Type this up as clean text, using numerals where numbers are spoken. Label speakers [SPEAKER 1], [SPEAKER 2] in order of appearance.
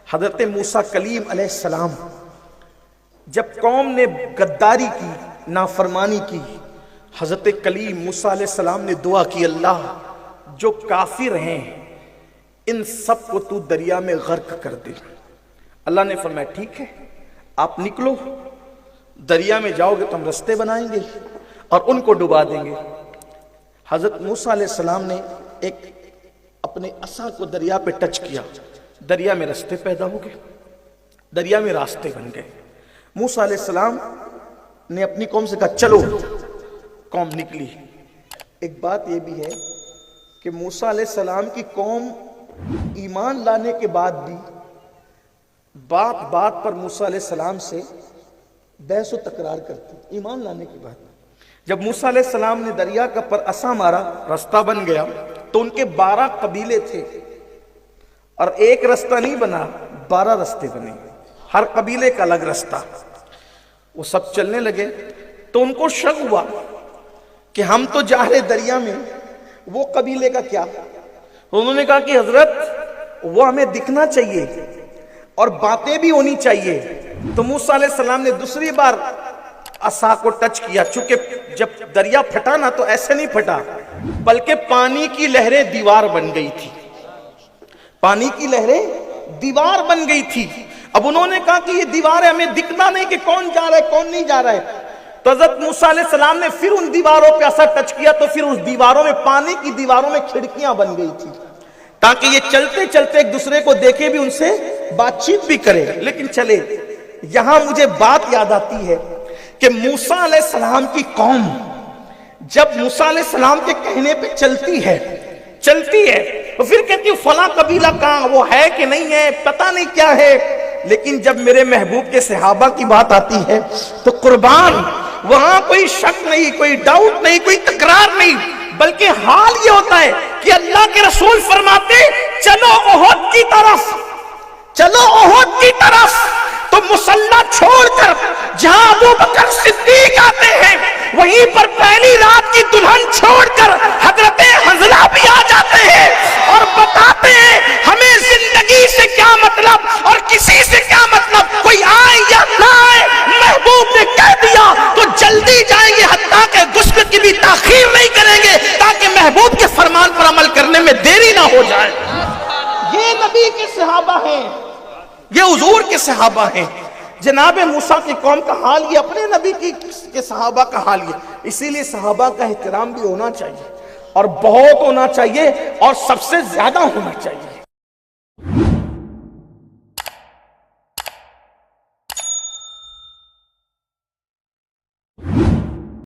[SPEAKER 1] حضرت موسیٰ کلیم علیہ السلام جب قوم نے غداری کی، نافرمانی کی، حضرت کلیم موسیٰ علیہ السلام نے دعا کی، اللہ جو کافر ہیں ان سب کو تو دریا میں غرق کر دے۔ اللہ نے فرمایا ٹھیک ہے، آپ نکلو، دریا میں جاؤ گے تو ہم رستے بنائیں گے اور ان کو ڈبا دیں گے۔ حضرت موسیٰ علیہ السلام نے ایک اپنے عصا کو دریا پہ ٹچ کیا، دریا میں رستے پیدا ہو گئے، دریا میں راستے بن گئے۔ موسیٰ علیہ السلام نے اپنی قوم سے کہا چلو، قوم نکلی۔ ایک بات یہ بھی ہے کہ موسیٰ علیہ السلام کی قوم ایمان لانے کے بعد بھی بات بات پر موسیٰ علیہ السلام سے بحث و تکرار کرتی، ایمان لانے کے بعد۔ جب موسیٰ علیہ السلام نے دریا کا پر عصا مارا، رستہ بن گیا، تو ان کے 12 قبیلے تھے اور ایک رستہ نہیں بنا، 12 رستے بنے، ہر قبیلے کا الگ رستہ۔ وہ سب چلنے لگے تو ان کو شک ہوا کہ ہم تو جا رہے دریا میں، وہ قبیلے کا کیا؟ انہوں نے کہا کہ حضرت وہ ہمیں دکھنا چاہیے اور باتیں بھی ہونی چاہیے۔ تو موسیٰ علیہ السلام نے دوسری بار عصا کو ٹچ کیا، چونکہ جب دریا پھٹا نا تو ایسے نہیں پھٹا، بلکہ پانی کی لہریں دیوار بن گئی تھی، پانی کی لہریں دیوار بن گئی تھی۔ اب انہوں نے کہا کہ یہ دیوار ہے، ہمیں دکھنا نہیں کہ کون جا رہا ہے کون نہیں جا رہا ہے۔ تو حضرت موسیٰ علیہ السلام نے پھر ان دیواروں پہ عصا ٹچ کیا تو پھر اس دیواروں میں، پانی کی دیواروں میں کھڑکیاں بن گئی تھی، تاکہ یہ چلتے چلتے ایک دوسرے کو دیکھے بھی، ان سے بات چیت بھی کرے۔ لیکن چلے، یہاں مجھے بات یاد آتی ہے کہ موسیٰ علیہ السلام کی قوم جب موسیٰ علیہ السلام کے کہنے پہ چلتی ہے تو پھر کہتی ہے فلاں قبیلہ کہاں، وہ ہے کہ نہیں ہے، پتہ نہیں کیا ہے۔ لیکن جب میرے محبوب کے صحابہ کی بات آتی ہے تو قربان، وہاں کوئی شک نہیں، کوئی ڈاؤٹ نہیں، کوئی تکرار نہیں، بلکہ حال یہ ہوتا ہے کہ اللہ کے رسول فرماتے چلو احد کی طرف، چلو احد کی طرف، تو مسلح چھوڑ کر جہاں ابو بکر صدیق آتے ہیں وہیں پر پہلی رات کی دلہن چھوڑ کر حضرت حنظلہ بھی آ جاتے ہیں اور بتاتے ہیں ہمیں زندگی سے کیا مطلب اور کسی سے کیا مطلب، کوئی آئے یا نہ آئے، محبوب نے کہہ دیا تو جلدی جائیں گے، حتیٰ کہ غسل کی بھی تاخیر نہیں کریں گے تاکہ محبوب کے فرمان پر عمل کرنے میں دیری نہ ہو جائے۔ یہ نبی کے صحابہ ہیں، یہ حضور کے صحابہ ہیں۔ جناب موسیٰ کی قوم کا حال یہ، اپنے نبی کے صحابہ کا حال یہ۔ اسی لیے صحابہ کا احترام بھی ہونا چاہیے اور بہت ہونا چاہیے اور سب سے زیادہ ہونا چاہیے۔